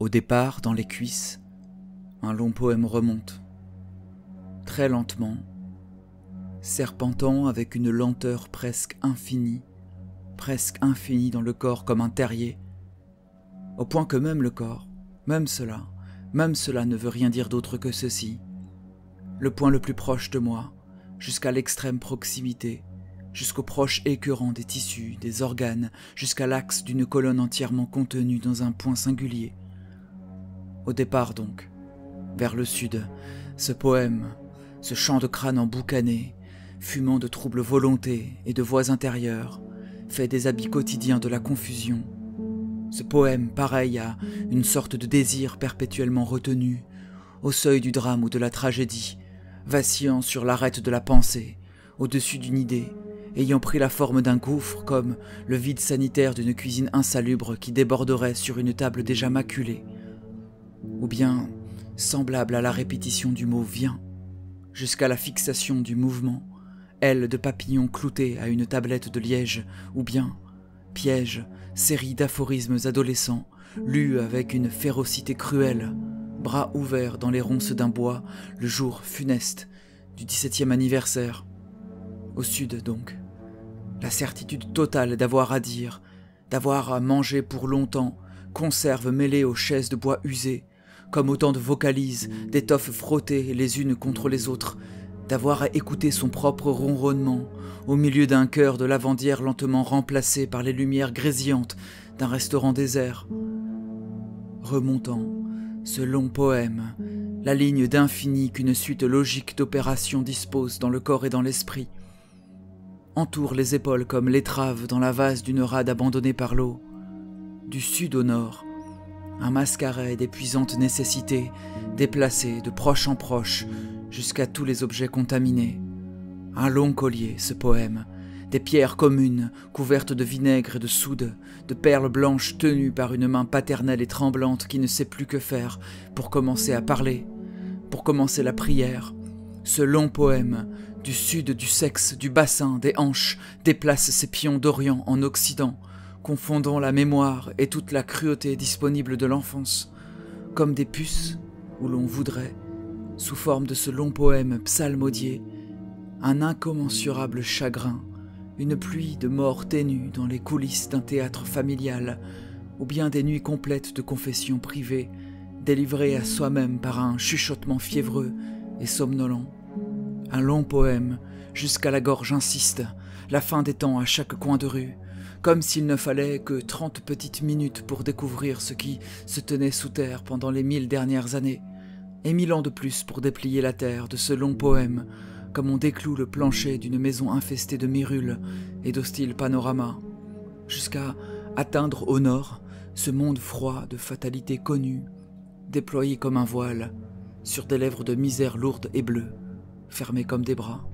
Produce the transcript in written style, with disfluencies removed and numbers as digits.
Au départ, dans les cuisses, un long poème remonte, très lentement, serpentant avec une lenteur presque infinie dans le corps comme un terrier, au point que même le corps, même cela ne veut rien dire d'autre que ceci. Le point le plus proche de moi, jusqu'à l'extrême proximité, jusqu'au proche écœurant des tissus, des organes, jusqu'à l'axe d'une colonne entièrement contenue dans un point singulier. Au départ donc, vers le sud, ce poème, ce chant de crâne emboucané, fumant de troubles volontés et de voix intérieures, fait des habits quotidiens de la confusion. Ce poème, pareil à une sorte de désir perpétuellement retenu, au seuil du drame ou de la tragédie, vacillant sur l'arête de la pensée, au-dessus d'une idée, ayant pris la forme d'un gouffre comme le vide sanitaire d'une cuisine insalubre qui déborderait sur une table déjà maculée, ou bien semblable à la répétition du mot « viens », jusqu'à la fixation du mouvement, aile de papillon cloutée à une tablette de liège, ou bien piège, série d'aphorismes adolescents, lus avec une férocité cruelle, bras ouverts dans les ronces d'un bois, le jour funeste du 17e anniversaire. Au sud donc, la certitude totale d'avoir à dire, d'avoir à manger pour longtemps, conserves mêlées aux chaises de bois usées, comme autant de vocalises, d'étoffes frottées les unes contre les autres, d'avoir à écouter son propre ronronnement au milieu d'un chœur de lavandière lentement remplacé par les lumières grésillantes d'un restaurant désert. Remontant, ce long poème, la ligne d'infini qu'une suite logique d'opérations dispose dans le corps et dans l'esprit, entoure les épaules comme l'étrave dans la vase d'une rade abandonnée par l'eau. Du sud au nord, un mascaret d'épuisantes nécessités, déplacé de proche en proche jusqu'à tous les objets contaminés. Un long collier, ce poème, des pierres communes couvertes de vinaigre et de soude, de perles blanches tenues par une main paternelle et tremblante qui ne sait plus que faire pour commencer à parler, pour commencer la prière. Ce long poème, du sud, du sexe, du bassin, des hanches, déplace ses pions d'Orient en Occident, confondant la mémoire et toute la cruauté disponible de l'enfance, comme des puces où l'on voudrait, sous forme de ce long poème psalmodié, un incommensurable chagrin, une pluie de morts ténues dans les coulisses d'un théâtre familial, ou bien des nuits complètes de confession privée, délivrées à soi-même par un chuchotement fiévreux et somnolent. Un long poème, jusqu'à la gorge insiste, la fin des temps à chaque coin de rue, comme s'il ne fallait que 30 petites minutes pour découvrir ce qui se tenait sous terre pendant les 1000 dernières années, et 1000 ans de plus pour déplier la terre de ce long poème, comme on décloue le plancher d'une maison infestée de mirules et d'hostiles panoramas, jusqu'à atteindre au nord ce monde froid de fatalité connue, déployé comme un voile, sur des lèvres de misère lourdes et bleues, fermées comme des bras.